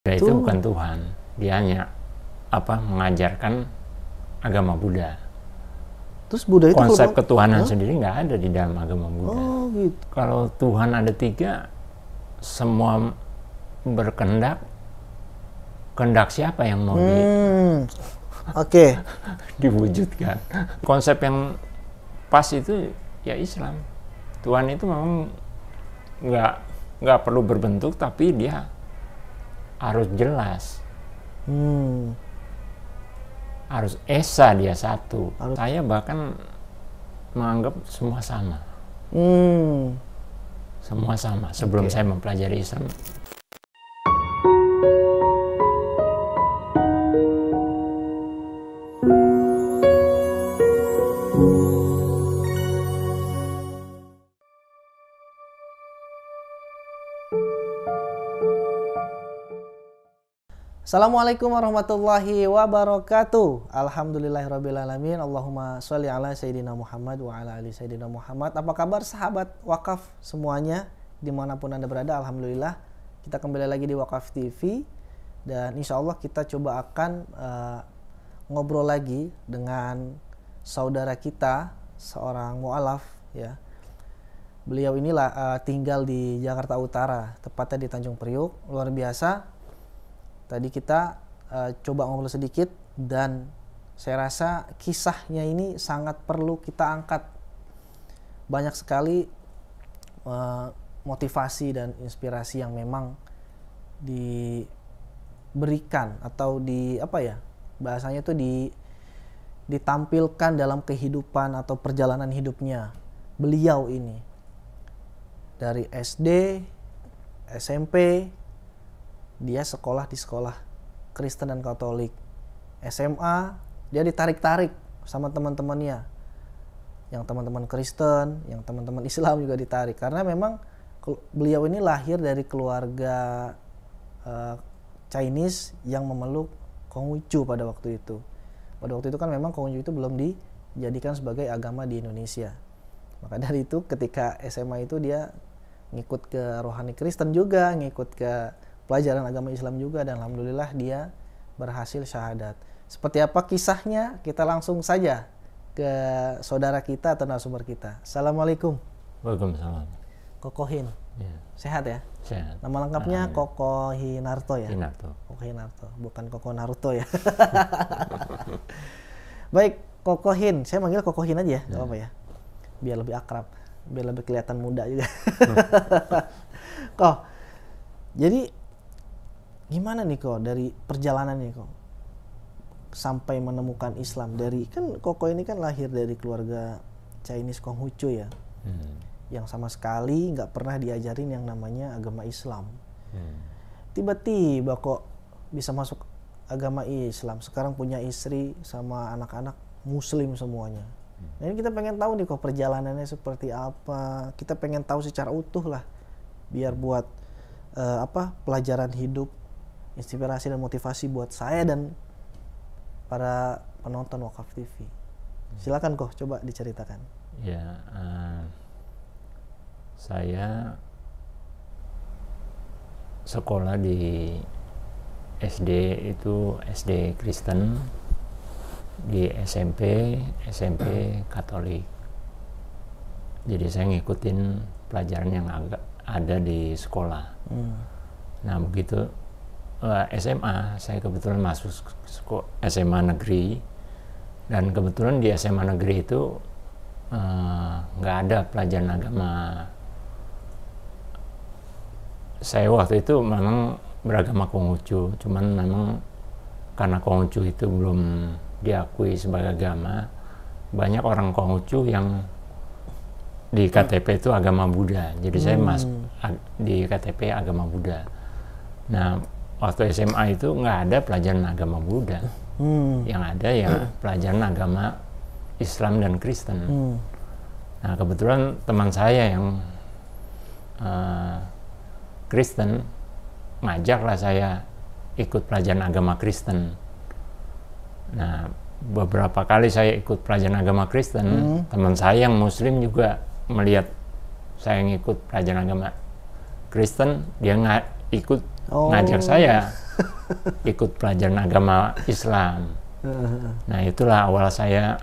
Buddha itu bukan Tuhan, dia hanya mengajarkan agama Buddha. Terus Buddha itu konsep ketuhanan sendiri nggak ada di dalam agama Buddha. Oh gitu. Kalau Tuhan ada 3, semua berkehendak, kehendak siapa yang mau diwujudkan? Konsep yang pas itu ya Islam. Tuhan itu memang nggak perlu berbentuk, tapi dia harus jelas. Harus esa, dia satu. Saya bahkan menganggap semua sama. Semua sama. Sebelum saya mempelajari Islam. Assalamualaikum warahmatullahi wabarakatuh. Alhamdulillahirrabbilalamin. Allahumma sholli ala Sayyidina Muhammad wa ala ali Sayyidina Muhammad. Apa kabar sahabat wakaf semuanya dimanapun Anda berada? Alhamdulillah kita kembali lagi di Wakaf TV. Dan insya Allah kita coba akan ngobrol lagi dengan saudara kita, seorang mu'alaf ya. Beliau inilah tinggal di Jakarta Utara, tepatnya di Tanjung Priuk. Luar biasa. Tadi kita coba ngobrol sedikit dan saya rasa kisahnya ini sangat perlu kita angkat. Banyak sekali motivasi dan inspirasi yang memang diberikan atau bahasanya itu ditampilkan dalam kehidupan atau perjalanan hidupnya beliau ini. Dari SD, SMP, dia sekolah di sekolah Kristen dan Katolik. SMA, dia ditarik-tarik sama teman-temannya. Yang teman-teman Kristen, yang teman-teman Islam juga ditarik. Karena memang beliau ini lahir dari keluarga Chinese yang memeluk Konghucu pada waktu itu. Pada waktu itu kan memang Konghucu itu belum dijadikan sebagai agama di Indonesia. Maka dari itu ketika SMA itu dia ngikut ke rohani Kristen juga, ngikut ke pelajaran agama Islam juga, dan alhamdulillah dia berhasil syahadat. Seperti apa kisahnya? Kita langsung saja ke saudara kita atau narasumber kita. Assalamualaikum. Waalaikumsalam. Koko Hin. Ya. Sehat ya? Sehat. Nama lengkapnya Koko Hinarto ya? Hinarto. Koko Hinarto, bukan Koko Naruto ya. Baik, Koko Hin. Saya manggil Koko Hin aja ya, nggak apa-apa ya. Biar lebih akrab, biar lebih kelihatan muda juga. Kok, jadi gimana nih kok dari perjalanannya kok sampai menemukan Islam? Dari kan Koko ini kan lahir dari keluarga Chinese Konghucu ya, yang sama sekali nggak pernah diajarin yang namanya agama Islam. Tiba-tiba kok bisa masuk agama Islam, sekarang punya istri sama anak-anak Muslim semuanya. Nah ini kita pengen tahu nih kok perjalanannya seperti apa. Kita pengen tahu secara utuh lah, biar buat pelajaran hidup, inspirasi dan motivasi buat saya dan para penonton Wakaf TV. Silakan kok, coba diceritakan. Ya, saya sekolah di SD itu SD Kristen, di SMP Katolik. Jadi saya ngikutin pelajaran yang ada di sekolah. Nah begitu SMA, saya kebetulan masuk SMA negeri, dan kebetulan di SMA negeri itu nggak ada pelajaran agama. Saya waktu itu memang beragama Konghucu, cuman memang karena Konghucu itu belum diakui sebagai agama, banyak orang Konghucu yang di KTP itu agama Buddha. Jadi saya masuk di KTP agama Buddha. Nah waktu SMA itu nggak ada pelajaran agama Buddha, yang ada ya pelajaran agama Islam dan Kristen. Nah kebetulan teman saya yang Kristen ngajaklah saya ikut pelajaran agama Kristen. Nah beberapa kali saya ikut pelajaran agama Kristen, teman saya yang Muslim juga melihat saya ngikut pelajaran agama Kristen, dia nggak ikut ngajak saya ikut pelajaran agama Islam. Nah itulah awal saya,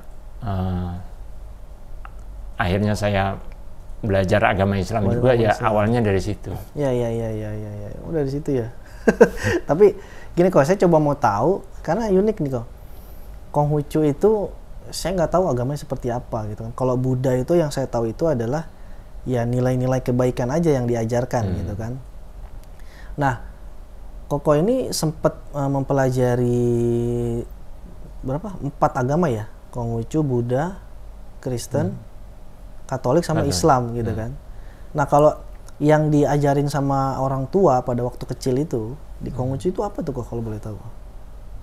akhirnya saya belajar agama Islam juga ya awalnya dari situ. Ya. Oh, dari situ ya. Tapi gini kok, saya coba mau tahu karena unik nih kok. Konghucu itu saya nggak tahu agamanya seperti apa gitu kan. Kalau Buddha itu yang saya tahu itu adalah ya nilai-nilai kebaikan aja yang diajarkan gitu kan. Nah, Koko ini sempat mempelajari berapa? 4 agama ya? Konghucu, Buddha, Kristen, Katolik sama Islam gitu kan. Nah, kalau yang diajarin sama orang tua pada waktu kecil itu di Konghucu itu apa tuh kok kalau boleh tahu?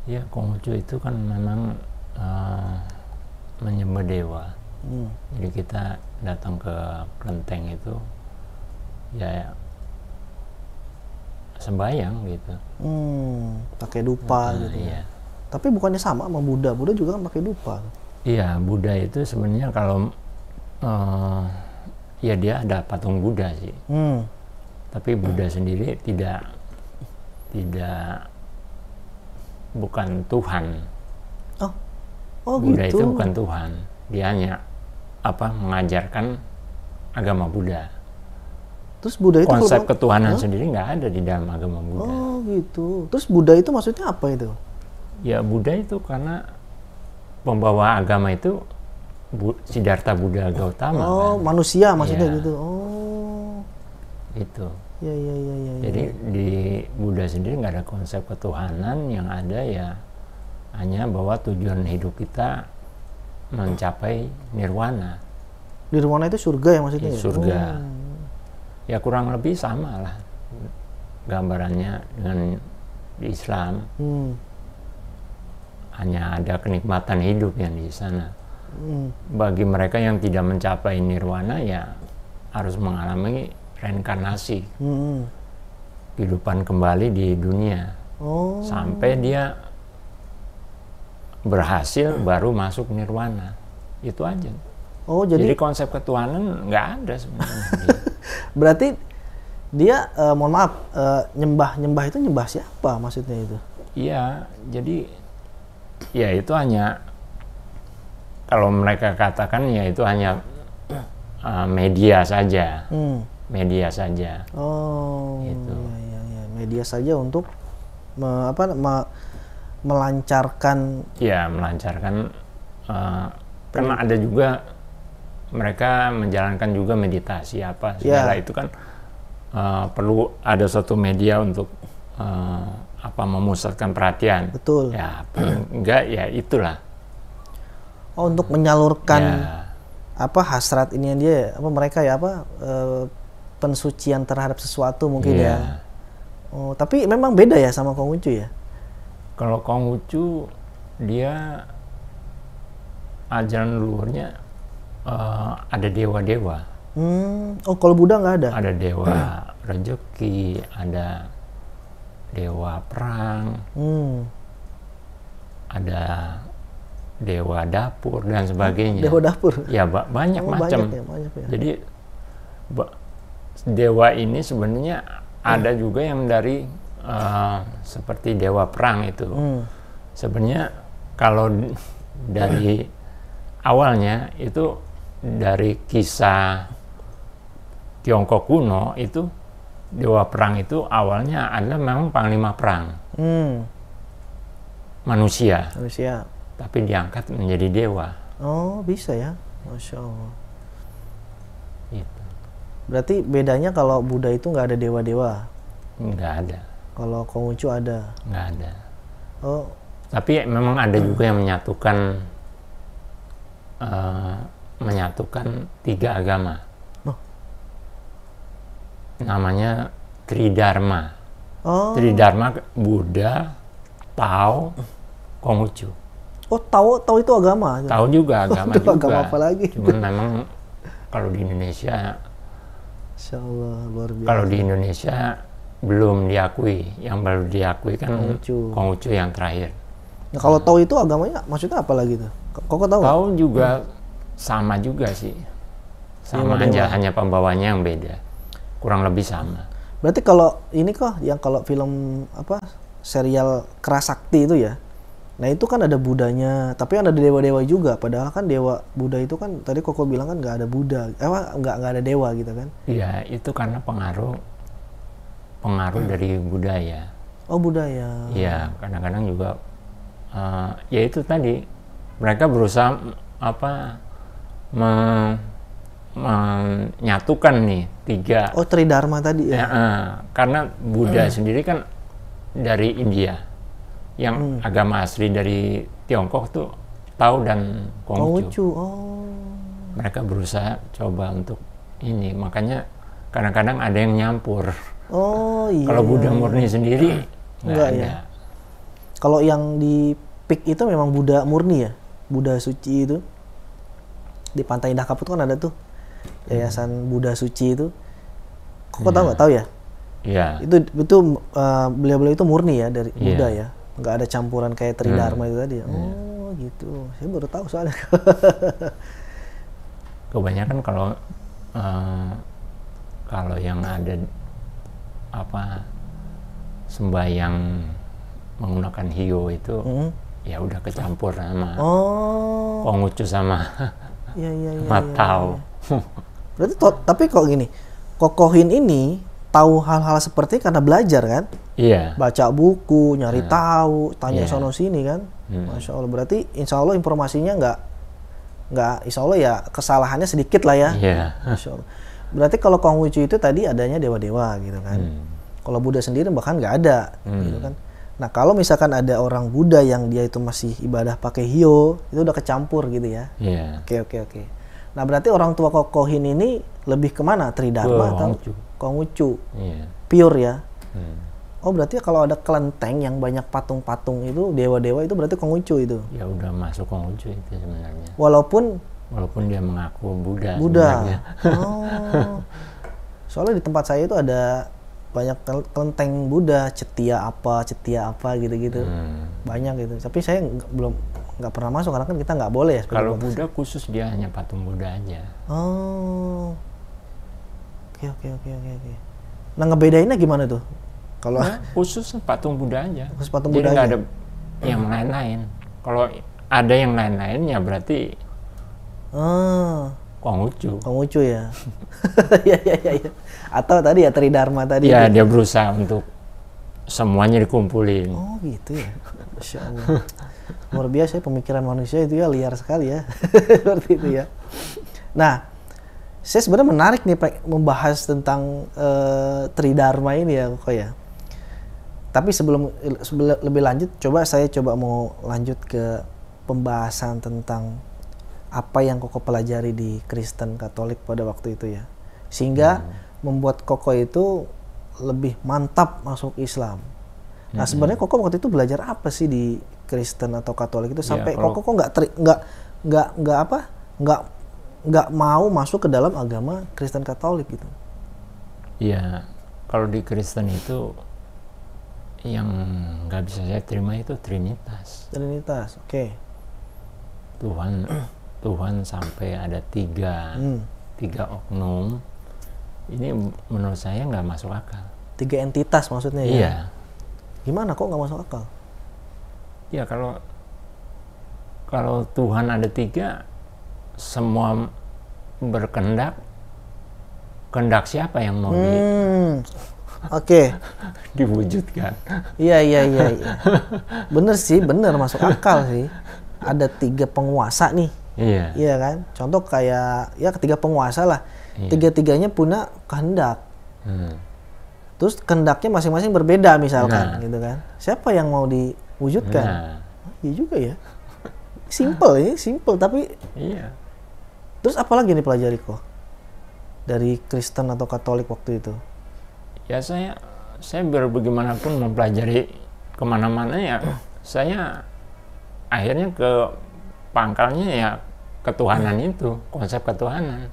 Ya, Konghucu itu kan memang menyembah dewa. Jadi kita datang ke kelenteng itu ya sembahyang gitu. Pakai dupa gitu. Iya. Tapi bukannya sama Buddha? Buddha juga kan pakai dupa. Iya, Buddha itu sebenarnya kalau ya dia ada patung Buddha sih. Tapi Buddha sendiri tidak bukan Tuhan. Oh Buddha gitu. itu bukan Tuhan. Dia hanya mengajarkan agama Buddha. Terus Buddha itu konsep ketuhanan sendiri nggak ada di dalam agama Buddha. Oh gitu. Terus Buddha itu maksudnya apa itu? Ya Buddha itu karena pembawa agama itu Siddhartha Buddha Gautama. Oh kan? manusia maksudnya Ya. gitu. Oh. Itu. Ya. Jadi di Buddha sendiri nggak ada konsep ketuhanan, yang ada ya hanya bahwa tujuan hidup kita mencapai nirwana. Nirwana itu surga ya maksudnya? Ya, surga. Ya kurang lebih sama lah gambarannya dengan di Islam. Hanya ada kenikmatan hidup yang di sana. Bagi mereka yang tidak mencapai nirwana ya harus mengalami reinkarnasi. Kehidupan kembali di dunia. Sampai dia berhasil baru masuk nirwana. Itu aja. Jadi konsep ketuhanan nggak ada sebenarnya. Berarti dia mohon maaf, nyembah itu nyembah siapa maksudnya itu? Iya, jadi ya itu hanya, kalau mereka katakan ya itu hanya media saja. Media saja. Oh, gitu. Ya. Media saja untuk melancarkan. Ya, melancarkan. Karena ada juga mereka menjalankan juga meditasi apa segala itu kan perlu ada suatu media untuk memusatkan perhatian. Betul. Ya, enggak ya itulah. Oh, untuk menyalurkan hasrat ini dia mereka ya pensucian terhadap sesuatu mungkin ya. Oh, tapi memang beda ya sama Konghucu ya? Kalau Konghucu dia ajaran luhurnya ada dewa-dewa. Oh, kalau Buddha nggak ada? Ada dewa rezeki, ada dewa perang, ada dewa dapur dan sebagainya. Dewa dapur? Ya banyak macam. Banyak ya. Jadi dewa ini sebenarnya ada juga yang dari seperti dewa perang itu. Sebenarnya kalau dari awalnya itu dari kisah Tiongkok kuno itu dewa perang itu awalnya adalah memang panglima perang. Manusia. Tapi diangkat menjadi dewa. Oh, bisa ya? Masya Allah. Gitu. Berarti bedanya kalau Buddha itu nggak ada dewa-dewa? Nggak ada. Kalau Konghucu ada? Nggak ada. Oh. Tapi memang ada juga yang menyatukan 3 agama. Namanya Tridharma. Tridharma Buddha, Tao, Konghucu. Oh, Tao itu agama? Tao juga agama juga. Agama apa lagi? Cuman memang kalau di Indonesia, Insya Allah, luar biasa. Kalau di Indonesia belum diakui, yang baru diakui kan Konghucu yang terakhir. Nah, kalau Tao itu agamanya maksudnya apa lagi tuh? Kok tahu? Tao juga sama juga sih. Sama aja, hanya pembawanya yang beda. Kurang lebih sama. Berarti kalau ini kok yang kalau film apa serial Kerasakti itu ya. Nah itu kan ada Budanya, tapi ada dewa-dewa juga. Padahal kan dewa Buddha itu kan tadi Koko bilang kan nggak ada Buddha, nggak ada dewa gitu kan? Iya, itu karena pengaruh dari budaya. Oh budaya. Iya, kadang-kadang juga ya itu tadi mereka berusaha apa menyatukan nih tiga. Oh Tridharma tadi ya? Karena Buddha sendiri kan dari India, yang agama asli dari Tiongkok tuh Tao dan Konghucu. Oh. Mereka berusaha coba untuk ini, makanya kadang-kadang ada yang nyampur. Oh iya. Kalau Buddha murni sendiri nggak ada. Ya. Kalau yang di Peak itu memang Buddha murni ya, Buddha suci itu. Di Pantai Indah Kapuk itu kan ada tuh yayasan Buddha suci itu. Kok tahu nggak? Tahu ya? Iya. Itu beliau-beliau itu murni ya dari Buddha ya, nggak ada campuran kayak Tridharma itu tadi. Oh gitu, saya baru tahu soalnya. Kebanyakan kalau yang ada apa sembahyang menggunakan hiyo itu ya udah kecampur sama Konghucu sama Tao. Berarti tapi kok gini, Kokohin ini tahu hal-hal seperti karena belajar kan? Iya. Baca buku, nyari tahu, tanya sono sini kan? Masya Allah. Berarti insya Allah informasinya nggak insya Allah ya kesalahannya sedikit lah ya. Iya. Masya Allah. Berarti kalau Konghucu itu tadi adanya dewa-dewa gitu kan? Kalau Buddha sendiri bahkan nggak ada gitu kan? Nah kalau misalkan ada orang Buddha yang dia itu masih ibadah pakai hiyo, itu udah kecampur gitu ya? Iya. Oke. Nah berarti orang tua Kokohin ini lebih kemana? Tridharma atau Konghucu? Iya. Pure ya? Oh berarti kalau ada kelenteng yang banyak patung-patung itu, dewa-dewa itu berarti Konghucu itu? Ya udah masuk Konghucu itu sebenarnya. Walaupun dia mengaku Buddha. Sebenarnya. Oh. Soalnya di tempat saya itu ada banyak kelenteng Buddha, cetia apa gitu-gitu. Banyak gitu. Tapi saya nggak pernah masuk karena kan kita nggak boleh ya. Kalau Buddha khusus dia hanya patung Buddha aja. Oh. Oke. Nah ngebedainnya gimana tuh? Kalau khusus patung Buddha aja. Khusus patung Jadi Buddha nggak aja. ada yang lain-lain. Kalau ada yang lain-lain ya berarti Konghucu ya. Iya. Atau tadi ya Tridharma tadi. Ya dia berusaha untuk semuanya dikumpulin. Oh gitu ya. Masya Allah. Luar biasa pemikiran manusia itu ya, liar sekali ya. Seperti itu ya. Nah, saya sebenarnya menarik nih membahas tentang Tridharma ini ya kok ya. Tapi sebelum lebih lanjut, saya mau lanjut ke pembahasan tentang apa yang Koko pelajari di Kristen Katolik pada waktu itu ya. Sehingga membuat Koko itu lebih mantap masuk Islam. Nah, sebenarnya Koko waktu itu belajar apa sih di Kristen atau Katolik itu sampai Koko nggak mau masuk ke dalam agama Kristen Katolik gitu. Iya, kalau di Kristen itu yang nggak bisa saya terima itu Trinitas. Trinitas, oke. Tuhan sampai ada tiga oknum. Ini menurut saya nggak masuk akal. 3 entitas maksudnya ya? Iya. Gimana kok nggak masuk akal? Ya kalau Tuhan ada 3, semua berkehendak, kehendak siapa yang mau diwujudkan? Iya. Bener masuk akal sih. Ada 3 penguasa nih. Iya kan? Contoh kayak ya ketiga penguasa lah. Tiga-tiganya punya kehendak. Terus kehendaknya masing-masing berbeda misalkan gitu kan. Siapa yang mau diwujudkan? Iya juga ya. Simple tapi terus apa lagi nih pelajari kok dari Kristen atau Katolik waktu itu? Ya saya biar bagaimanapun mempelajari kemana-mana ya saya akhirnya ke pangkalnya ya ketuhanan itu, konsep ketuhanan.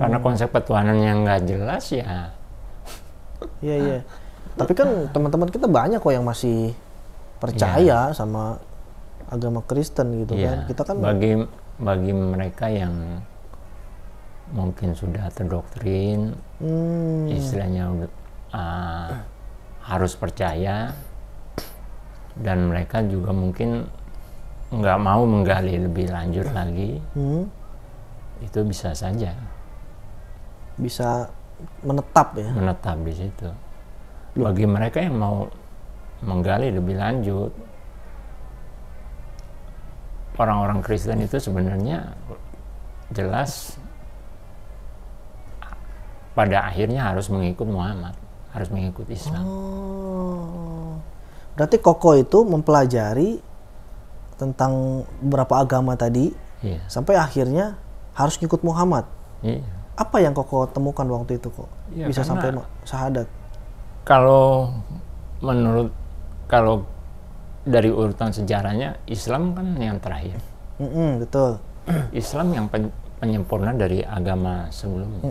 Karena konsep ketuhanan yang nggak jelas ya. Iya. Tapi kan teman-teman kita banyak kok yang masih percaya sama agama Kristen gitu kan. Kita kan bagi mereka yang mungkin sudah terdoktrin, istilahnya harus percaya, dan mereka juga mungkin nggak mau menggali lebih lanjut lagi. Itu bisa saja bisa menetap ya, menetap di situ. Bagi mereka yang mau menggali lebih lanjut, orang-orang Kristen itu sebenarnya jelas pada akhirnya harus mengikut Muhammad, harus mengikut Islam. Berarti Koko itu mempelajari tentang beberapa agama tadi, sampai akhirnya harus ngikut Muhammad. Apa yang Koko temukan waktu itu kok bisa sampai syahadat? Kalau dari urutan sejarahnya, Islam kan yang terakhir. Betul. Islam yang penyempurna dari agama sebelumnya.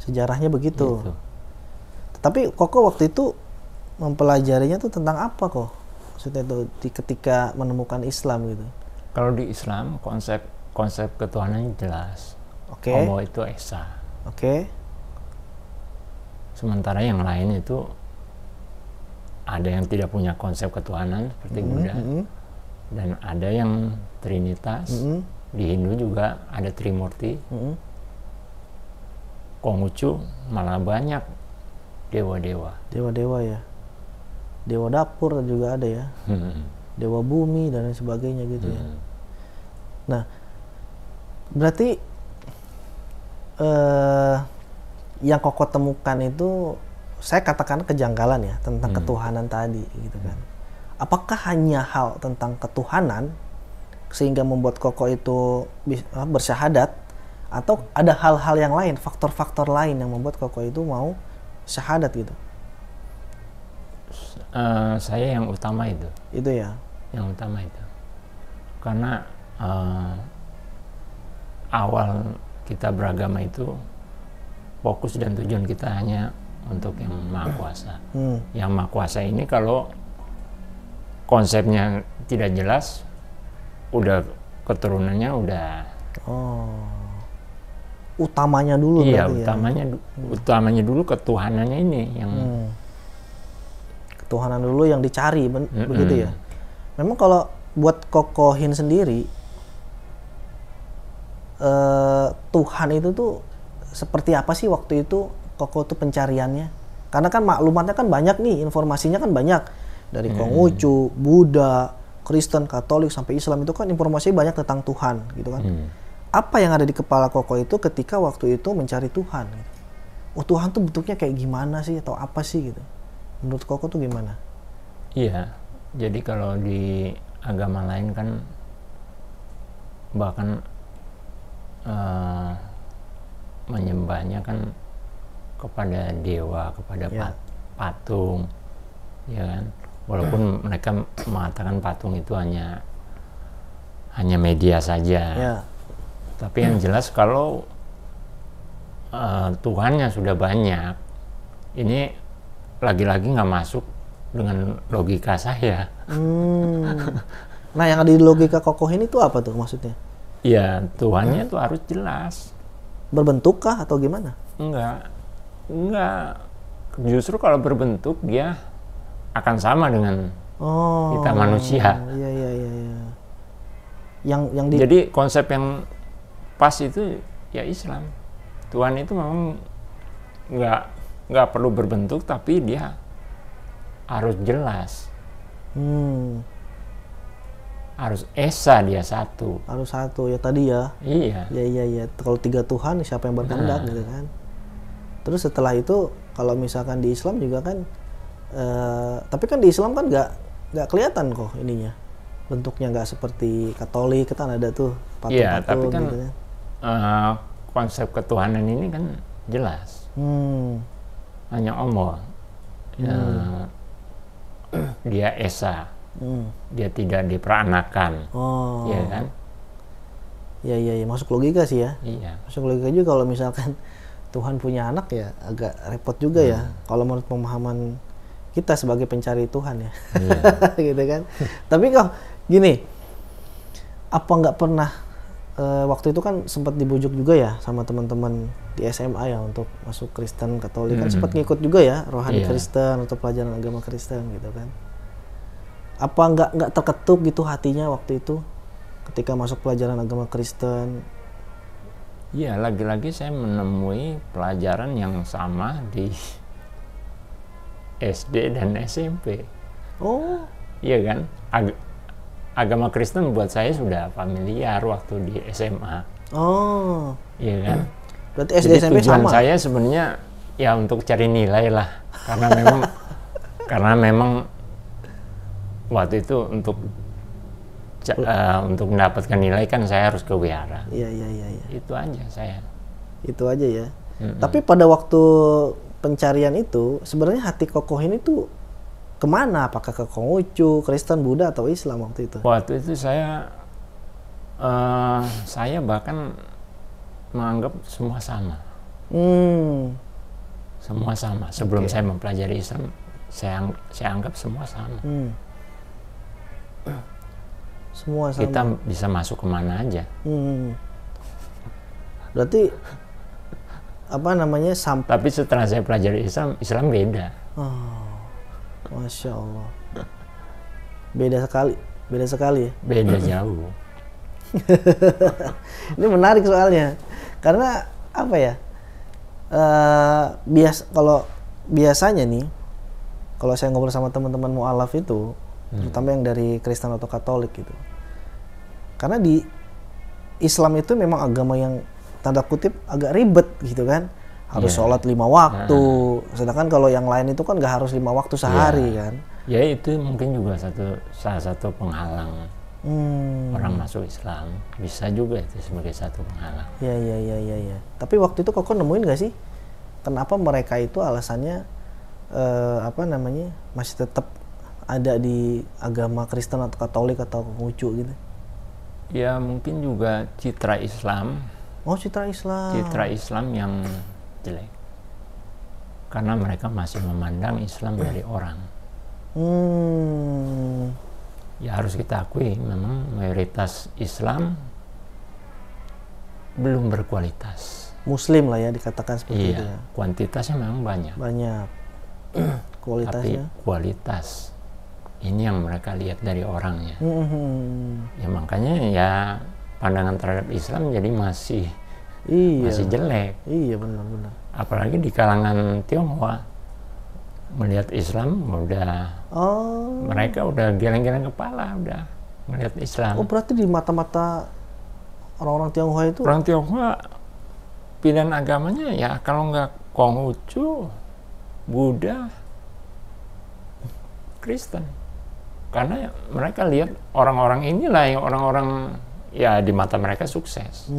Sejarahnya begitu. Gitu. Tapi Koko waktu itu mempelajarinya tuh tentang apa kok? Maksudnya tuh ketika menemukan Islam gitu. Kalau di Islam konsep ketuhanan jelas. Homo itu esa. Sementara yang lain itu ada yang tidak punya konsep ketuhanan seperti Buddha, dan ada yang Trinitas. Di Hindu juga ada Trimurti. Konghucu malah banyak dewa-dewa. Dewa-dewa ya. Dewa dapur juga ada ya. Dewa bumi dan lain sebagainya gitu ya. Nah, berarti yang Koko temukan itu saya katakan kejanggalan ya tentang ketuhanan tadi gitu kan. Apakah hanya hal tentang ketuhanan sehingga membuat Koko itu bersyahadat, atau ada hal-hal yang lain, faktor-faktor lain yang membuat Koko itu mau syahadat gitu? Saya yang utama itu. Itu ya? Yang utama itu. Karena awal kita beragama itu fokus dan tujuan kita hanya untuk yang Maha Kuasa. Yang Maha Kuasa ini kalau konsepnya tidak jelas, udah keturunannya udah utamanya dulu. Iya, utamanya dulu ketuhanannya ini yang ketuhanan dulu yang dicari, begitu ya. Memang kalau buat Kokohin sendiri, Tuhan itu tuh seperti apa sih waktu itu Koko tuh pencariannya? Karena kan maklumatnya kan banyak nih, informasinya kan banyak dari Konghucu, Buddha, Kristen, Katolik sampai Islam, itu kan informasinya banyak tentang Tuhan gitu kan. Apa yang ada di kepala Koko itu ketika waktu itu mencari Tuhan? Oh, Tuhan tuh bentuknya kayak gimana sih, atau apa sih gitu? Menurut Koko tuh gimana? Iya, jadi kalau di agama lain kan bahkan menyembahnya kan kepada dewa, kepada patung, ya kan. Walaupun mereka mengatakan patung itu hanya media saja, tapi yang jelas kalau Tuhannya sudah banyak, ini lagi-lagi nggak masuk dengan logika saya. Nah, yang ada di logika Kokohin itu apa tuh maksudnya? Ya, Tuhannya itu harus jelas. Berbentuk kah atau gimana? Enggak. Justru kalau berbentuk dia akan sama dengan kita manusia. Iya. Jadi konsep yang pas itu ya Islam. Tuhan itu memang nggak perlu berbentuk, tapi dia harus jelas. Harus esa, dia satu. Harus satu ya tadi ya. Iya. Iya. Kalau tiga Tuhan, siapa yang berkehendak gitu kan. Terus setelah itu kalau misalkan di Islam juga kan, tapi kan di Islam kan nggak kelihatan kok ininya, bentuknya nggak seperti Katolik, kan ada tuh patung-patung. Iya, tapi kan gitu kan. Konsep ketuhanan ini kan jelas. Hanya Allah. Dia esa. Dia tidak diperanakan. Iya kan? Iya, masuk logika sih ya. Iya. Masuk logika juga kalau misalkan Tuhan punya anak ya agak repot juga ya. Kalau menurut pemahaman kita sebagai pencari Tuhan ya. Gitu kan. Tapi kok gini, apa nggak pernah waktu itu kan sempat dibujuk juga ya sama teman-teman di SMA ya untuk masuk Kristen Katolik, kan sempat ngikut juga ya rohani Kristen atau pelajaran agama Kristen gitu kan. Apa nggak terketuk gitu hatinya waktu itu ketika masuk pelajaran agama Kristen? Iya, lagi-lagi saya menemui pelajaran yang sama di SD dan SMP. Oh, iya kan? Agama Kristen buat saya sudah familiar waktu di SMA. Oh, iya kan? Berarti SD Jadi SMP tujuan sama? saya sebenarnya ya untuk cari nilai lah, karena memang waktu itu untuk mendapatkan nilai kan saya harus ke wihara. Iya. Itu aja saya. Itu aja ya. Tapi pada waktu pencarian itu sebenarnya hati Kokoh ini tuh kemana? Apakah ke Konghucu, Kristen, Buddha atau Islam waktu itu? Waktu itu saya bahkan menganggap semua sama. Semua sama. Sebelum saya mempelajari Islam, saya anggap semua sama. Semua sama. Kita bisa masuk kemana aja. Berarti apa namanya Tapi setelah saya pelajari Islam beda. Masya Allah. Beda sekali ya. Beda jauh. Ini menarik soalnya, karena apa ya? Kalau biasanya nih, kalau saya ngobrol sama teman-teman mu'alaf itu, terutama yang dari Kristen atau Katolik gitu, karena di Islam itu memang agama yang tanda kutip agak ribet gitu kan, harus sholat 5 waktu, sedangkan kalau yang lain itu kan nggak harus 5 waktu sehari kan. Ya itu mungkin juga salah satu penghalang orang masuk Islam, bisa juga itu sebagai satu penghalang. Ya. Tapi waktu itu Koko nemuin nggak sih kenapa mereka itu alasannya masih tetap ada di agama Kristen atau Katolik atau Konghucu gitu? Ya mungkin juga citra Islam. Oh, citra Islam. Citra Islam yang jelek. Karena mereka masih memandang Islam dari orang. Ya harus kita akui memang mayoritas Islam belum berkualitas. Muslim lah ya dikatakan seperti itu ya. Kuantitasnya memang banyak. Kualitasnya. Tapi kualitas ini yang mereka lihat dari orangnya. Ya makanya ya pandangan terhadap Islam jadi masih jelek. Iya benar. Apalagi di kalangan Tionghoa melihat Islam mereka udah geleng-geleng kepala udah melihat Islam. Oh, berarti di mata-mata orang-orang Tionghoa itu? Orang Tionghoa pilihan agamanya ya kalau nggak Konghucu, Buddha, Kristen. Karena mereka lihat orang-orang inilah yang orang-orang ya di mata mereka sukses.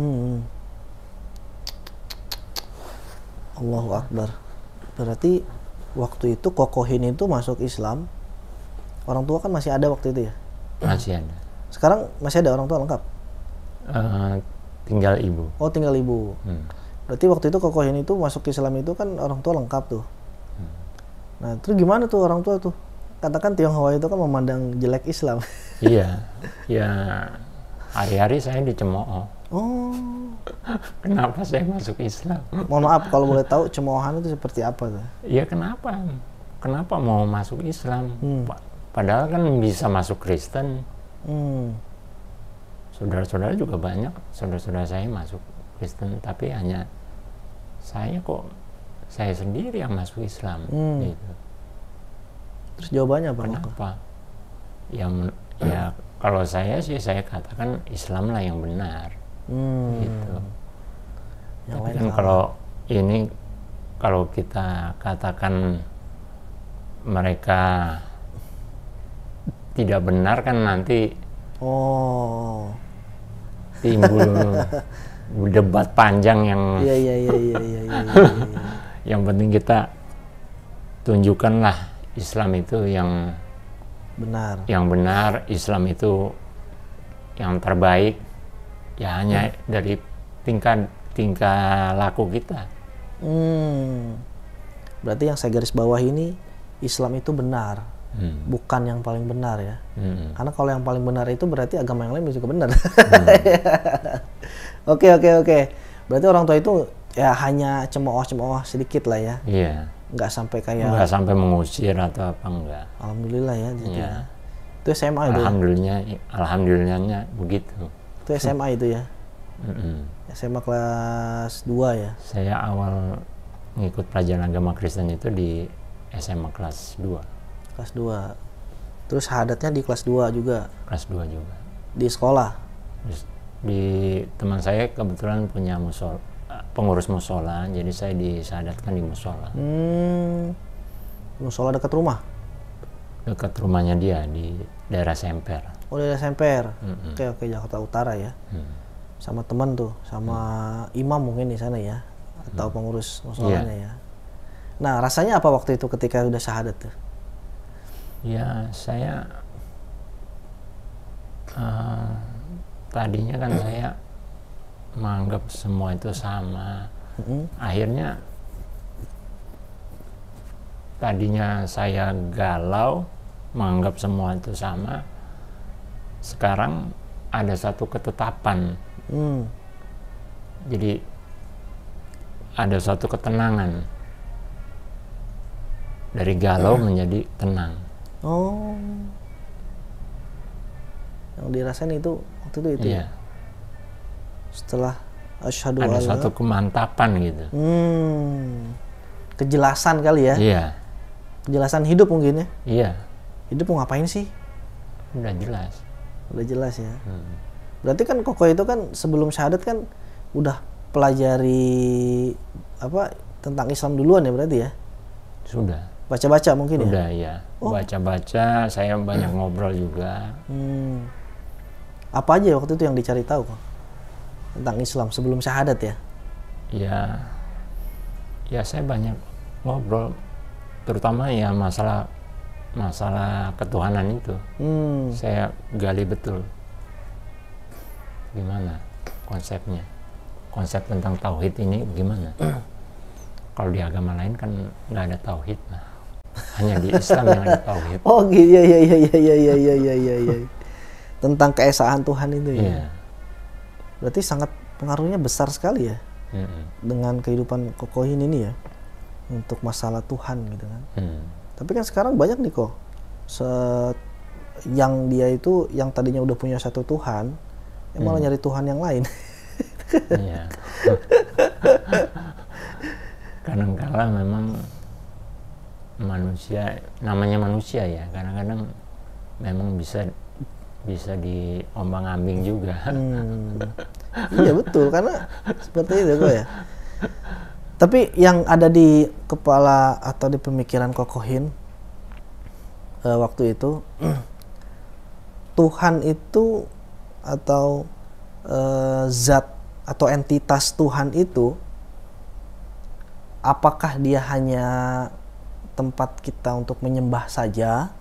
Allahu Akbar. Berarti waktu itu Kokohin itu masuk Islam, orang tua kan masih ada waktu itu ya? Masih ada. Sekarang masih ada orang tua lengkap? Tinggal ibu. Oh, tinggal ibu. Berarti waktu itu Kokohin itu masuk Islam itu kan orang tua lengkap tuh. Nah, terus gimana tuh orang tua tuh? Katakan Tionghoa itu kan memandang jelek Islam. Iya, ya hari-hari saya dicemooh. Oh. Kenapa saya masuk Islam? Mohon maaf kalau boleh tahu cemoohan itu seperti apa tuh? Iya kenapa? Kenapa mau masuk Islam? Padahal kan bisa masuk Kristen. Saudara-saudara juga banyak, saudara-saudara saya masuk Kristen, tapi hanya saya sendiri yang masuk Islam. Gitu. Terus jawabannya apa? Kenapa? Ya kalau saya sih saya katakan Islam lah yang benar. Gitu. Tapi kan kalau kita katakan mereka tidak benar kan nanti timbul debat panjang yang yang penting kita tunjukkanlah Islam itu yang benar, Islam itu yang terbaik, ya hanya dari tingkah laku kita. Berarti yang saya garis bawah ini Islam itu benar, bukan yang paling benar ya. Karena kalau yang paling benar itu berarti agama yang lain juga benar. Oke, oke, oke. Berarti orang tua itu ya hanya cemooh-cemooh sedikit lah ya. Iya. Nggak sampai kayak Nggak sampai mengusir atau apa, enggak. alhamdulillah ya gitu Iya. ya. Itu SMA itu ya? Alhamdulillahnya begitu. Itu SMA itu ya? Mm-mm. SMA kelas 2 ya? Saya awal ngikut pelajaran agama Kristen itu di SMA kelas 2. Kelas 2. Terus syahadatnya di kelas 2 juga? Kelas 2 juga. Di sekolah? Terus di teman saya kebetulan punya pengurus musola, jadi saya disyahadatkan di musola. Musola dekat rumah? Dekat rumahnya dia di daerah Semper. Oh, daerah Semper. Oke, oke, Jakarta Utara ya. Sama teman tuh, sama imam mungkin di sana ya, atau pengurus musolanya ya. Nah, rasanya apa waktu itu ketika udah syahadat tuh? Ya, saya tadinya kan saya menganggap semua itu sama. Akhirnya tadinya saya galau, menganggap semua itu sama. Sekarang ada satu ketetapan. Jadi ada suatu ketenangan. Dari galau menjadi tenang. Oh. Yang dirasain itu waktu itu Iya. ya? Setelah asyhadu Ada alla. suatu kemantapan gitu. Kejelasan kali ya? Iya. Kejelasan hidup mungkin ya? Iya. Hidup mau ngapain sih? Udah jelas. Udah jelas ya. Berarti kan Koko itu kan sebelum syahadat kan udah pelajari apa tentang Islam duluan ya berarti ya? Sudah. Baca-baca mungkin ya? Udah ya. Baca-baca, saya banyak ngobrol juga. Apa aja waktu itu yang dicari tahu kok tentang Islam sebelum syahadat ya? Ya saya banyak ngobrol, terutama ya masalah ketuhanan itu. Saya gali betul gimana konsepnya, konsep tentang tauhid ini gimana. Kalau di agama lain kan nggak ada tauhid, nah hanya di Islam yang ada tauhid. Oh gitu ya. Tentang keesaan Tuhan itu ya. Iya. Berarti sangat pengaruhnya besar sekali ya dengan kehidupan Kokohin ini ya untuk masalah Tuhan gitu kan. Tapi kan sekarang banyak nih kok yang dia itu yang tadinya udah punya satu Tuhan, malah nyari Tuhan yang lain. Iya. Kadang-kala memang manusia, namanya manusia ya, kadang-kadang memang bisa diombang-ambing juga. Iya betul, karena seperti itu kok ya. Tapi yang ada di kepala atau di pemikiran Kokohin waktu itu, Tuhan itu atau zat atau entitas Tuhan itu, apakah dia hanya tempat kita untuk menyembah saja,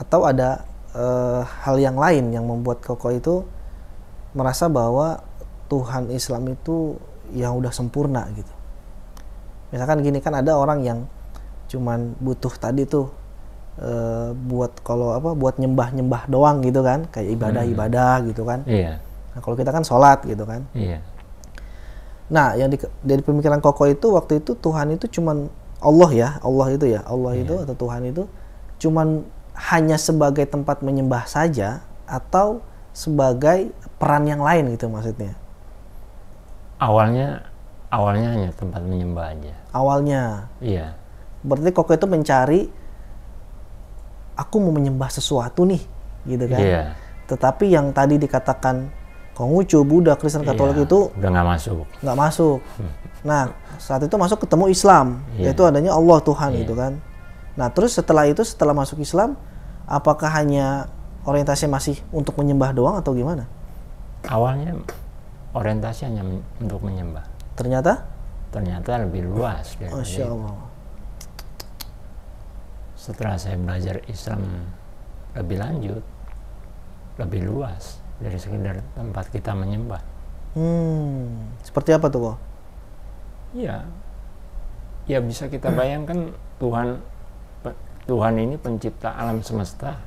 atau ada hal yang lain yang membuat Koko itu merasa bahwa Tuhan Islam itu yang udah sempurna gitu. Misalkan gini, kan ada orang yang cuman butuh tadi tuh buat nyembah doang gitu kan, kayak ibadah gitu kan. Iya. Nah, kalau kita kan sholat gitu kan. Iya. Nah, yang dari pemikiran Koko itu waktu itu Tuhan itu cuman Allah ya, Allah itu atau Tuhan itu cuman hanya sebagai tempat menyembah saja atau sebagai peran yang lain gitu maksudnya. Awalnya hanya tempat menyembah aja. Awalnya. Iya. Berarti Koko itu mencari, aku mau menyembah sesuatu nih, gitu kan. Iya. Tetapi yang tadi dikatakan Konghucu, Buddha, Kristen, Katolik itu udah nggak masuk. Nah, saat itu masuk ketemu Islam, yaitu adanya Allah Tuhan gitu kan. Nah, terus setelah masuk Islam, apakah hanya orientasinya masih untuk menyembah doang atau gimana? Awalnya orientasi hanya untuk menyembah. Ternyata lebih luas dari Masya itu. Allah. Setelah saya belajar Islam lebih lanjut, lebih luas dari sekedar tempat kita menyembah. Seperti apa tuh kok? Ya bisa kita bayangkan Tuhan ini pencipta alam semesta.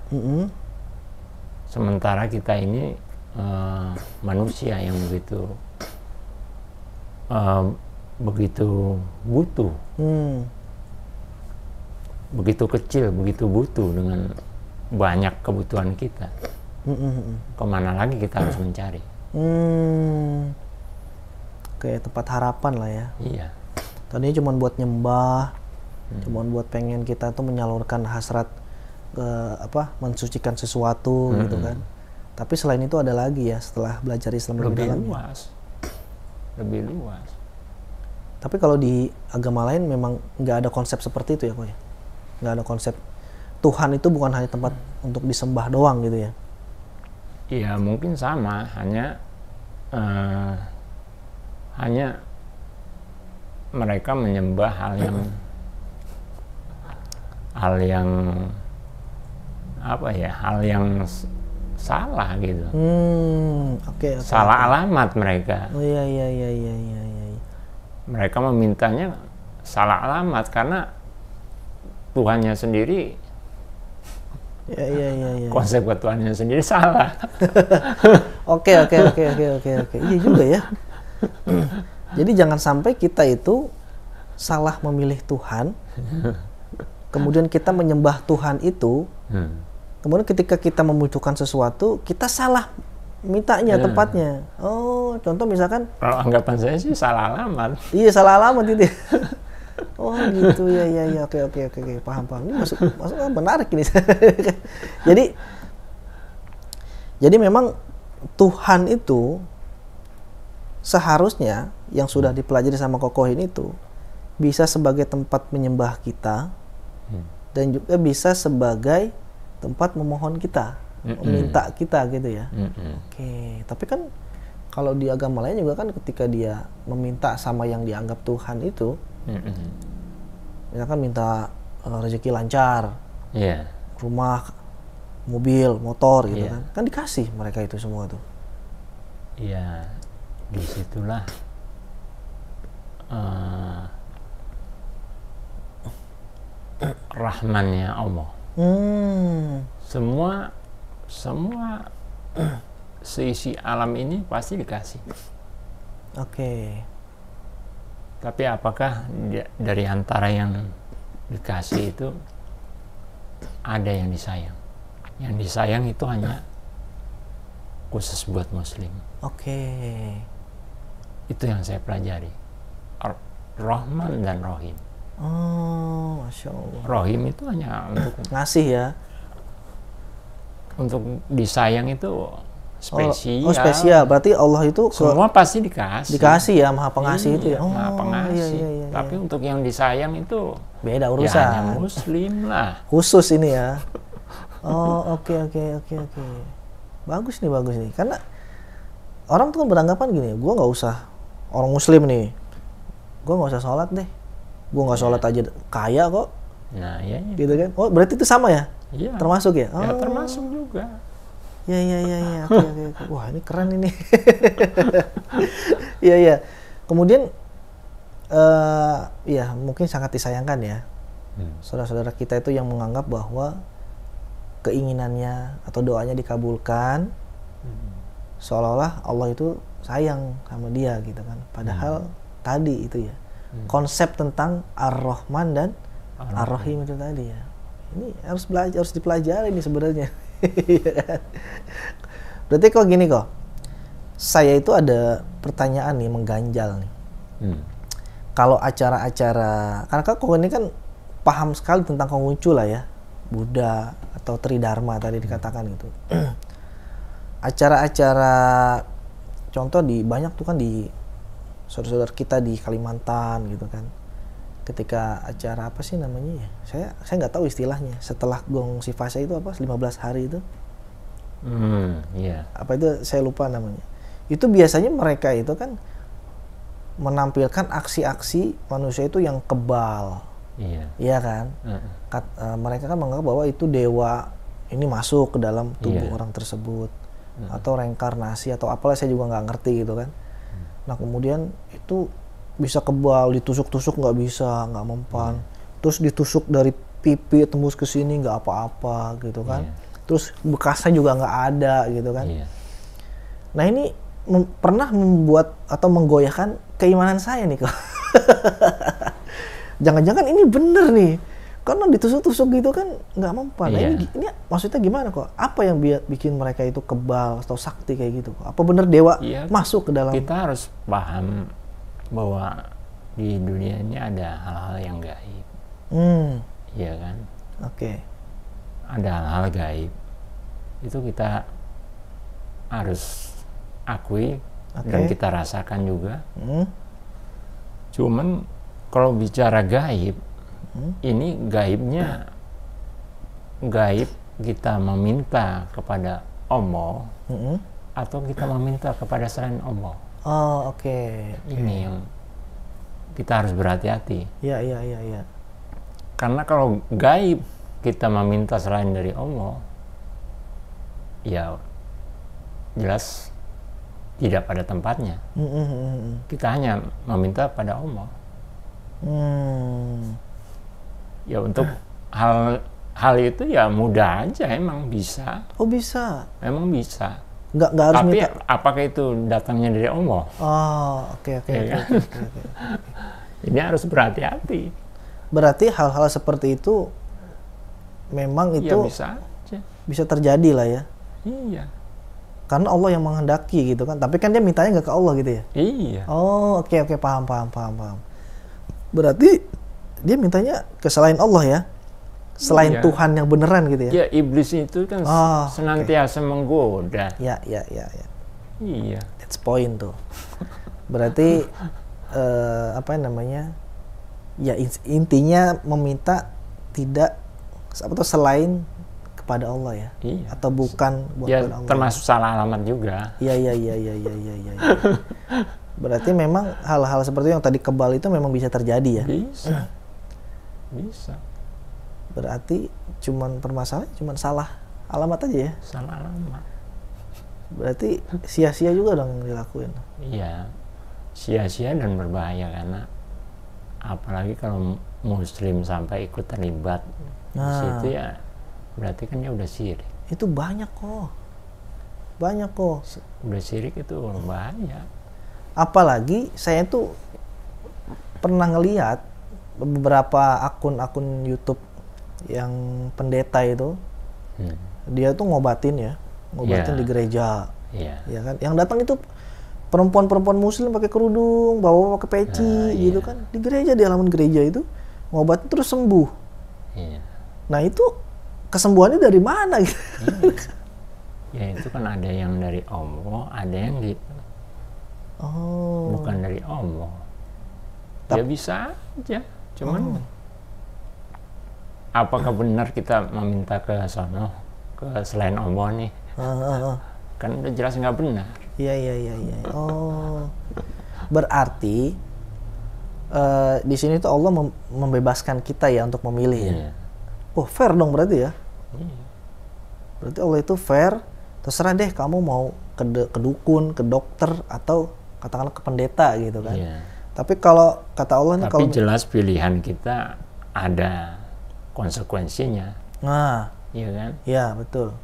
Sementara kita ini manusia yang begitu butuh, begitu kecil, begitu butuh dengan banyak kebutuhan kita. Kemana lagi kita harus mencari? Kayak tempat harapan lah ya. Iya. Tadinya cuma buat nyembah, cuma buat pengen kita tuh menyalurkan hasrat ke mensucikan sesuatu gitu kan. Tapi selain itu ada lagi ya, setelah belajar Islam lebih dalam. Lebih luas. Tapi kalau di agama lain memang nggak ada konsep seperti itu ya, Ko ya? Nggak ada konsep Tuhan itu bukan hanya tempat untuk disembah doang gitu ya? Iya, mungkin sama, hanya mereka menyembah hal yang salah gitu. Oke. Salah alamat mereka. Oh iya. Mereka memintanya salah alamat karena Tuhannya sendiri, konsep Tuhannya sendiri salah. Oke. Iya juga ya. Jadi jangan sampai kita itu salah memilih Tuhan, kemudian kita menyembah Tuhan itu, kemudian ketika kita membutuhkan sesuatu, kita salah mintanya tempatnya. Oh, contoh misalkan. Kalau anggapan saya sih salah alamat. Iya, salah alamat itu. Oh gitu ya. Oke. Paham. Ini masuk menarik ini. Jadi memang Tuhan itu seharusnya yang sudah dipelajari sama Kokohin itu bisa sebagai tempat menyembah kita dan juga bisa sebagai tempat memohon kita, meminta kita gitu ya. Oke, tapi kan kalau di agama lain juga kan ketika dia meminta sama yang dianggap Tuhan itu, misalkan minta rezeki lancar, rumah, mobil, motor gitu kan dikasih mereka itu semua tuh. Iya, disitulah rahmannya Allah. Semua seisi alam ini pasti dikasih. Oke. Tapi apakah dari antara yang dikasih itu ada yang disayang? Yang disayang itu hanya khusus buat Muslim. Oke. Itu yang saya pelajari. Rahman dan Rahim. Oh, Masya Allah. Rahim itu hanya untuk ngasih ya. Untuk disayang itu spesial. Oh, spesial. Berarti Allah itu semua pasti dikasih. Dikasih ya, Maha Pengasih itu ya. Maha Pengasih. Iya. Tapi untuk yang disayang itu beda urusan. Ya hanya Muslim lah. Khusus ini ya. Oh, oke. Bagus nih. Karena orang tuh kan beranggapan gini, gue nggak usah orang Muslim nih, gue nggak usah sholat deh, gue nggak sholat aja kaya kok. Nah, iya. Gitu kan? Oh, berarti itu sama ya? Iya. Termasuk ya? Ya, termasuk juga. Iya. Oke. Wah, ini keren ini. Iya. Kemudian, ya mungkin sangat disayangkan ya, saudara-saudara kita itu yang menganggap bahwa keinginannya atau doanya dikabulkan, seolah-olah Allah itu sayang sama dia gitu kan. Padahal tadi itu ya, konsep tentang Ar-Rahman dan Ar-Rahim itu tadi ya. Ini harus dipelajari nih sebenarnya. Berarti kok gini kok, saya itu ada pertanyaan nih mengganjal nih. Kalau acara-acara, karena kok ini kan paham sekali tentang Konghucu lah ya, Buddha atau Tridharma tadi dikatakan gitu. Acara-acara contoh banyak tuh kan di saudara-saudara kita di Kalimantan gitu kan. Ketika acara apa sih namanya ya? Saya nggak tahu istilahnya. Setelah gong sifasa itu apa? 15 hari itu. Iya. Apa itu saya lupa namanya. Itu biasanya mereka itu kan menampilkan aksi-aksi manusia itu yang kebal. Iya kan? Mereka kan menganggap bahwa itu dewa ini masuk ke dalam tubuh orang tersebut. Atau reinkarnasi atau apalah, saya juga nggak ngerti gitu kan. Nah kemudian itu bisa kebal, ditusuk-tusuk nggak bisa, nggak mempan. Terus ditusuk dari pipi tembus ke sini nggak apa-apa gitu kan. Terus bekasnya juga nggak ada gitu kan. Nah ini pernah membuat atau menggoyahkan keimanan saya nih kok. Jangan-jangan ini bener nih. Karena ditusuk-tusuk gitu kan nggak mempan. Nah, Iya. ini maksudnya gimana kok? Apa yang bikin mereka itu kebal atau sakti kayak gitu? Apa bener dewa Iya, masuk ke dalam? kita harus paham bahwa di dunia ini ada hal-hal yang gaib, iya kan? Oke. Ada hal-hal gaib. Itu kita harus akui dan kita rasakan juga. Cuman kalau bicara gaib, ini gaibnya gaib kita meminta kepada Allah atau kita meminta kepada selain Allah. Oh, oke. Ini yang kita harus berhati-hati. Iya. Karena kalau gaib kita meminta selain dari Allah, ya jelas tidak pada tempatnya. Kita hanya meminta pada Allah. Ya untuk hal itu ya mudah aja, emang bisa. Oh bisa. Memang bisa. Nggak harus Tapi minta. apakah itu datangnya dari Allah? Oh, oke. Ya kan? Ini harus berhati-hati. Berarti hal-hal seperti itu memang Ya itu bisa aja. bisa terjadi lah ya. Iya. Karena Allah yang menghendaki gitu kan. Tapi kan dia mintanya nggak ke Allah gitu ya. Iya. Oh, oke, paham. Berarti dia mintanya ke selain Allah ya. Selain Iya. Tuhan yang beneran gitu ya. Ya iblis itu kan senantiasa menggoda. Ya. Iya. That's point tuh. Berarti apa namanya? Ya intinya meminta tidak atau selain kepada Allah ya. Iya. Atau bukan Ya kepada Allah. termasuk salah alamat juga. Iya. Berarti memang hal-hal seperti yang tadi kebal itu memang bisa terjadi ya. Bisa. Berarti cuman salah alamat aja ya. Salah alamat. Berarti sia-sia juga dong yang dilakuin. Iya. Sia-sia dan berbahaya, karena apalagi kalau muslim sampai ikut terlibat di situ, ya berarti kan dia udah syirik. Itu banyak kok. Udah syirik itu bahaya. Apalagi saya tuh pernah ngelihat beberapa akun-akun YouTube yang pendeta itu, dia tuh ngobatin di gereja, ya kan. Yang datang itu perempuan-perempuan muslim pakai kerudung, bawa pakai peci, gitu kan. Di gereja, di halaman gereja itu ngobatin terus sembuh. Nah itu kesembuhannya dari mana gitu? Ya itu kan ada yang dari Allah, ada yang bukan dari Allah. Ya bisa aja, cuman apakah benar kita meminta ke sana, ke selain Allah nih? Kan udah jelas nggak benar. Iya. Oh, berarti di sini tuh Allah membebaskan kita ya untuk memilih. Ya? Oh, fair dong berarti ya? Berarti Allah itu fair. Terserah deh kamu mau ke dukun, ke dokter, atau katakanlah ke pendeta gitu kan. Tapi kalau kata Allah nih, tapi jelas pilihan kita ada konsekuensinya. Nah, iya kan? Iya, betul.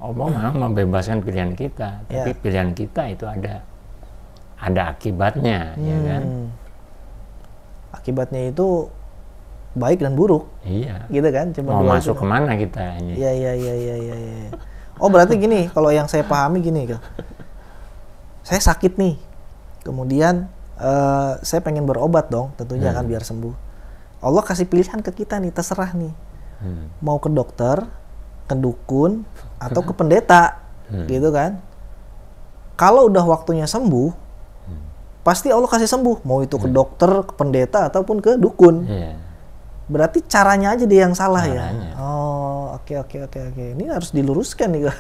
Allah memang membebaskan pilihan kita, tapi pilihan kita itu ada akibatnya, ya kan? Akibatnya itu baik dan buruk. Iya. Gitu kan? Cuma mau masuk kemana kita ini? Iya. Oh, berarti gini, kalau yang saya pahami gini, saya sakit nih, kemudian saya pengen berobat dong, tentunya kan biar sembuh. Allah kasih pilihan ke kita nih, terserah nih, mau ke dokter, ke dukun, atau ke pendeta, gitu kan? Kalau udah waktunya sembuh, pasti Allah kasih sembuh, mau itu ke dokter, ke pendeta, ataupun ke dukun. Berarti caranya aja dia yang salah ya. Oh, oke. Ini harus diluruskan nih.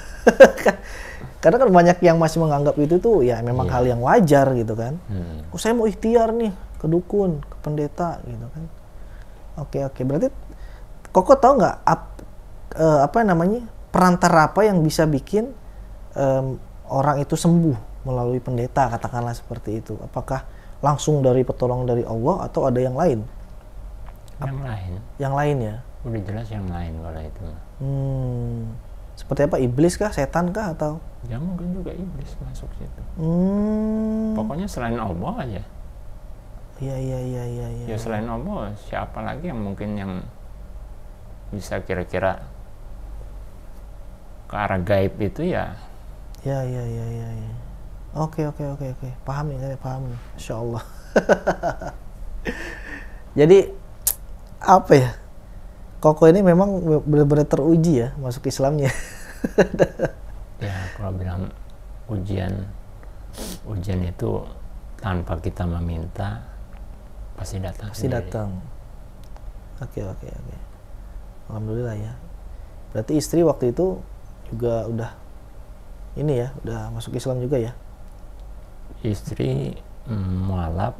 Karena kan banyak yang masih menganggap itu tuh ya memang hal yang wajar gitu kan. Oh, saya mau ikhtiar nih ke dukun, ke pendeta gitu kan. Oke. Berarti Koko tahu nggak apa namanya perantara apa yang bisa bikin orang itu sembuh melalui pendeta, katakanlah seperti itu? Apakah langsung dari pertolongan dari Allah atau ada yang lain? Yang lain ya? Udah jelas yang lain kalau itu. Seperti apa? Iblis kah? Setan kah? Atau? Ya mungkin juga iblis masuk situ. Hmm. Pokoknya selain Allah aja. Iya. Ya selain Allah, siapa lagi yang mungkin yang bisa kira-kira ke arah gaib itu ya? Ya. Oke. Paham nih, saya paham nih. Masya Allah. Jadi apa ya? Koko ini memang benar-benar teruji ya masuk Islamnya. Ya kalau bilang ujian itu tanpa kita meminta pasti datang. Pasti datang. Oke. Alhamdulillah ya. Berarti istri waktu itu juga udah ini ya, udah masuk Islam juga ya? Istri mualaf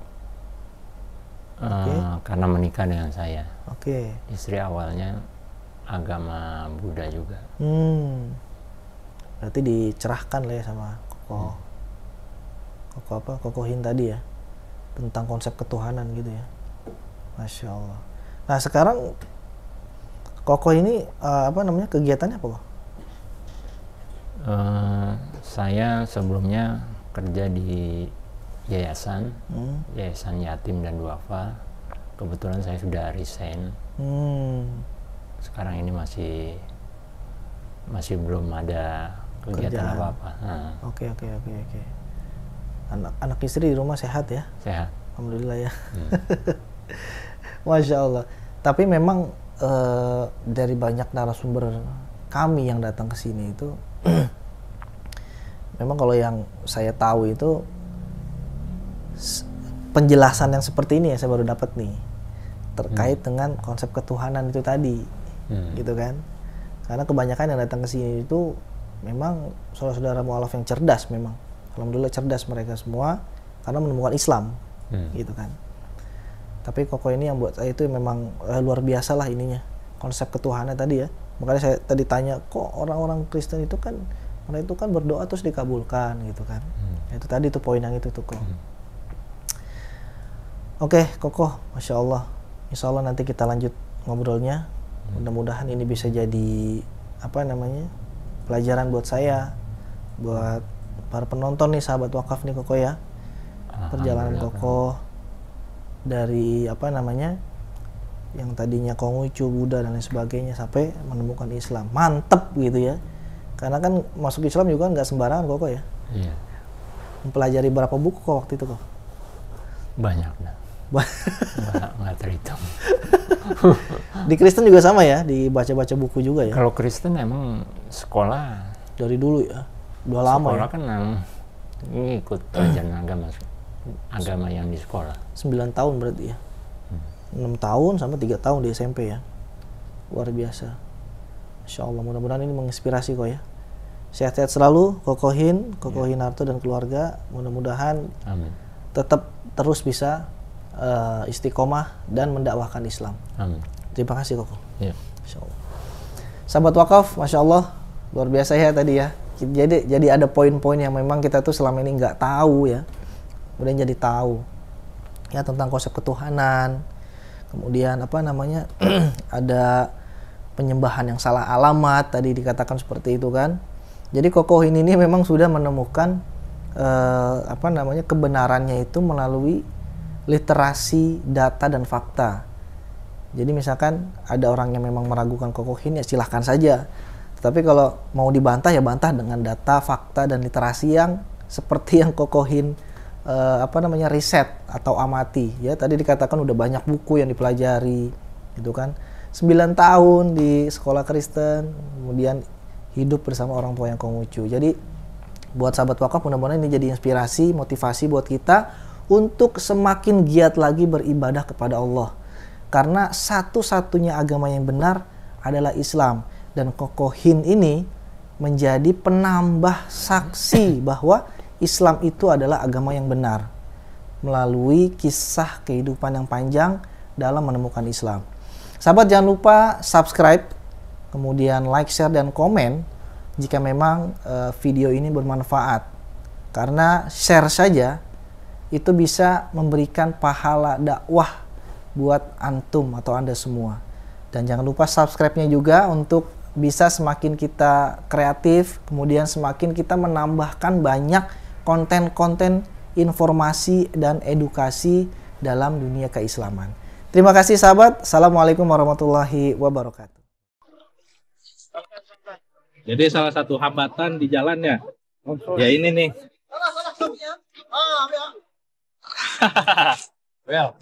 karena menikah dengan saya. Oke. Istri awalnya agama Buddha juga. Berarti dicerahkan lah ya sama Kokohin tadi ya, tentang konsep ketuhanan gitu ya. Masya Allah. Nah sekarang Koko ini kegiatannya apa kok? Saya sebelumnya kerja di yayasan yatim dan duafa. Kebetulan saya sudah resign. Sekarang ini masih belum ada kegiatan apa-apa. Oke. Anak istri di rumah sehat ya? Sehat. Alhamdulillah ya. Masya Allah. Tapi memang dari banyak narasumber kami yang datang ke sini itu memang kalau yang saya tahu itu penjelasan yang seperti ini ya saya baru dapat nih terkait dengan konsep ketuhanan itu tadi, gitu kan? Karena kebanyakan yang datang ke sini itu memang saudara-saudara mualaf yang cerdas memang, alhamdulillah cerdas mereka semua karena menemukan Islam, gitu kan? Tapi Koko ini yang buat saya itu memang luar biasa lah ininya konsep ketuhanan tadi ya. Makanya saya tadi tanya kok orang-orang Kristen itu kan mereka itu kan berdoa terus dikabulkan gitu kan? Itu tadi tuh poin yang itu tuh kok. Oke, Koko, Masya Allah. Insya Allah nanti kita lanjut ngobrolnya. Mudah-mudahan ini bisa jadi pelajaran buat saya, buat para penonton nih, sahabat wakaf nih Koko ya. Perjalanan Koko dari yang tadinya Konghucu, Buddha dan lain sebagainya sampai menemukan Islam. Mantep gitu ya. Karena kan masuk Islam juga nggak sembarangan Koko ya. Iya. Mempelajari berapa buku kok waktu itu kok? Banyak dah. Nggak terhitung. Di Kristen juga sama ya, dibaca-baca buku juga ya? Kalau Kristen emang sekolah dari dulu ya? Udah lama sekolah ya? Kan ngikut pelajaran agama yang di sekolah. 9 tahun berarti ya? 6 tahun sama 3 tahun di SMP ya? Luar biasa. Insya Allah, mudah-mudahan ini menginspirasi kok ya. Sehat-sehat selalu, Kokohin Harto dan keluarga. Mudah-mudahan tetap terus bisa istiqomah dan mendakwahkan Islam. Amin. Terima kasih Koko. Ya. Insya Allah. Sahabat wakaf, Masya Allah, luar biasa ya tadi ya. Jadi ada poin-poin yang memang kita tuh selama ini nggak tahu ya. Kemudian jadi tahu ya tentang konsep ketuhanan. Kemudian ada penyembahan yang salah alamat tadi dikatakan seperti itu kan. Jadi Kokohin ini memang sudah menemukan kebenarannya itu melalui literasi data dan fakta. Jadi misalkan ada orang yang memang meragukan Kokohin ya silahkan saja. Tapi kalau mau dibantah ya bantah dengan data, fakta dan literasi yang seperti yang Kokohin riset atau amati ya. Tadi dikatakan udah banyak buku yang dipelajari gitu kan. 9 tahun di sekolah Kristen, kemudian hidup bersama orang tua yang Konghucu. Jadi buat sahabat wakaf mudah-mudahan ini jadi inspirasi, motivasi buat kita untuk semakin giat lagi beribadah kepada Allah. Karena satu-satunya agama yang benar adalah Islam. Dan Kokohin ini menjadi penambah saksi bahwa Islam itu adalah agama yang benar. Melalui kisah kehidupan yang panjang dalam menemukan Islam. Sahabat jangan lupa subscribe, kemudian like, share, dan komen jika memang video ini bermanfaat. Karena share saja itu bisa memberikan pahala dakwah buat antum atau Anda semua. Dan jangan lupa subscribe-nya juga untuk bisa semakin kita kreatif, kemudian semakin kita menambahkan banyak konten-konten informasi dan edukasi dalam dunia keislaman. Terima kasih sahabat. Assalamualaikum warahmatullahi wabarakatuh. Jadi salah satu hambatan di jalannya, ya ini nih.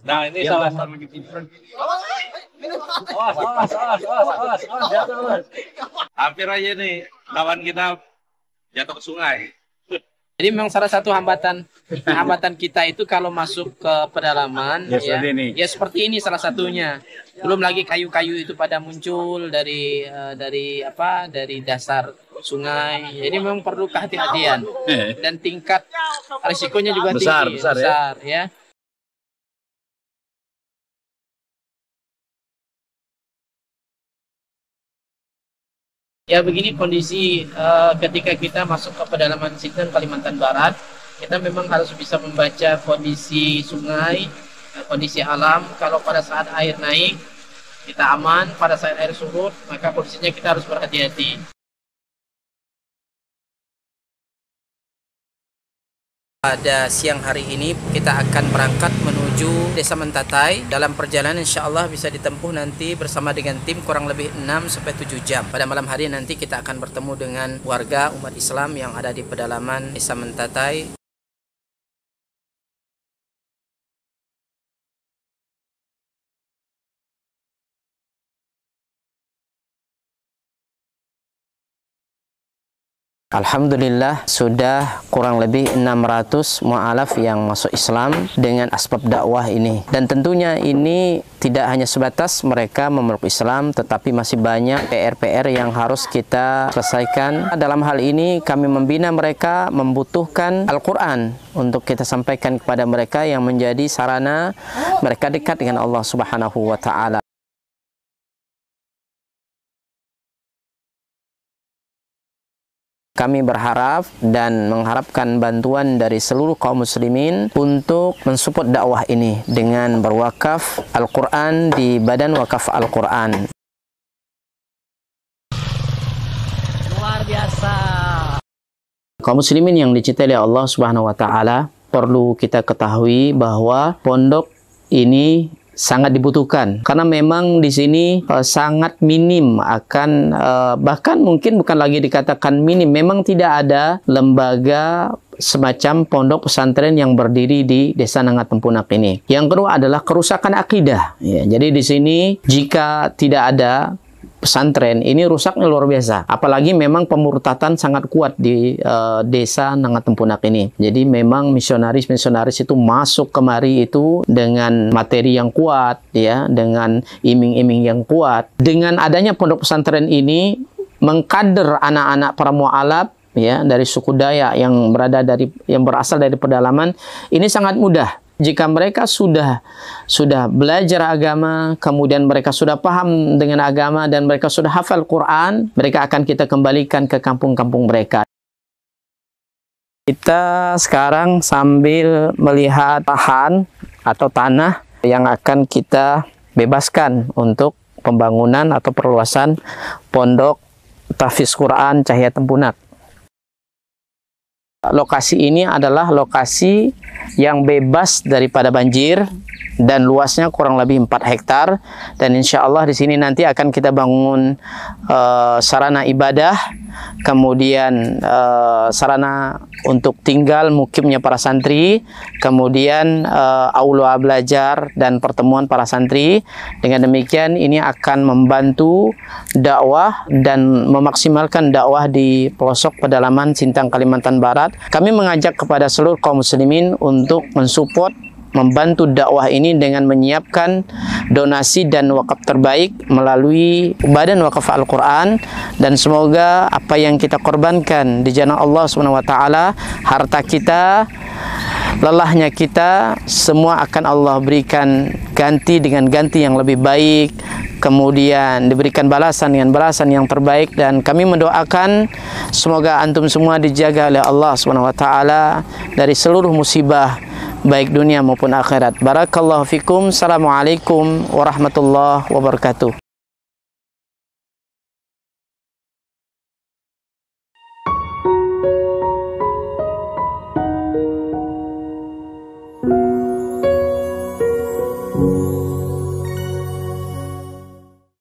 Nah ini salah satu. Hampir aja nih kawan kita jatuh ke sungai. Jadi memang salah satu hambatan kita itu kalau masuk ke pedalaman ya seperti ini salah satunya. Belum lagi kayu-kayu itu pada muncul dari dasar sungai. Jadi memang perlu kehati-hatian dan tingkat risikonya juga tinggi, besar ya. Ya begini kondisi ketika kita masuk ke pedalaman Sinten, Kalimantan Barat, kita memang harus bisa membaca kondisi sungai, kondisi alam. Kalau pada saat air naik, kita aman. Pada saat air surut, maka kondisinya kita harus berhati-hati. Pada siang hari ini kita akan berangkat menuju Desa Mentatai. Dalam perjalanan insya Allah bisa ditempuh nanti bersama dengan tim kurang lebih 6-7 jam. Pada malam hari nanti kita akan bertemu dengan warga umat Islam yang ada di pedalaman Desa Mentatai. Alhamdulillah sudah kurang lebih 600 mu'alaf yang masuk Islam dengan asbab dakwah ini. Dan tentunya ini tidak hanya sebatas mereka memeluk Islam, tetapi masih banyak PR-PR yang harus kita selesaikan. Dalam hal ini kami membina mereka membutuhkan Al-Quran untuk kita sampaikan kepada mereka yang menjadi sarana mereka dekat dengan Allah Subhanahu wa Ta'ala. Kami berharap dan mengharapkan bantuan dari seluruh kaum muslimin untuk mensupport dakwah ini dengan berwakaf Al-Quran di Badan Wakaf Al-Quran. Luar biasa. Kaum muslimin yang dicintai oleh Allah Subhanahu wa Ta'ala, perlu kita ketahui bahwa pondok ini sangat dibutuhkan karena memang di sini sangat minim akan bahkan mungkin bukan lagi dikatakan minim, memang tidak ada lembaga semacam pondok pesantren yang berdiri di Desa Nangat Tempunak ini. Yang kedua adalah kerusakan akidah. Ya, jadi di sini jika tidak ada pesantren ini rusaknya luar biasa. Apalagi memang pemurtatan sangat kuat di Desa Nangat Tempunak ini. Jadi memang misionaris-misionaris itu masuk kemari itu dengan materi yang kuat, ya, dengan iming-iming yang kuat. Dengan adanya pondok pesantren ini mengkader anak-anak para mu'alaf, ya, dari suku Dayak yang berasal dari pedalaman ini sangat mudah. Jika mereka sudah belajar agama, kemudian mereka sudah paham dengan agama dan mereka sudah hafal Quran, mereka akan kita kembalikan ke kampung-kampung mereka. Kita sekarang sambil melihat lahan atau tanah yang akan kita bebaskan untuk pembangunan atau perluasan pondok tahfiz Quran Cahaya Tempunak. Lokasi ini adalah lokasi yang bebas daripada banjir dan luasnya kurang lebih 4 hektar, dan insya Allah di sini nanti akan kita bangun sarana ibadah, kemudian sarana untuk tinggal mukimnya para santri, kemudian aula belajar dan pertemuan para santri. Dengan demikian ini akan membantu dakwah dan memaksimalkan dakwah di pelosok pedalaman Sintang, Kalimantan Barat. Kami mengajak kepada seluruh kaum muslimin untuk mensupport, membantu dakwah ini dengan menyiapkan donasi dan wakaf terbaik melalui Badan Wakaf Al-Quran, dan semoga apa yang kita korbankan di jalan Allah SWT, harta kita, lelahnya kita, semua akan Allah berikan ganti dengan ganti yang lebih baik, kemudian diberikan balasan dengan balasan yang terbaik. Dan kami mendoakan semoga antum semua dijaga oleh Allah SWT dari seluruh musibah baik dunia maupun akhirat. Barakallahu fikum. Assalamualaikum warahmatullahi wabarakatuh.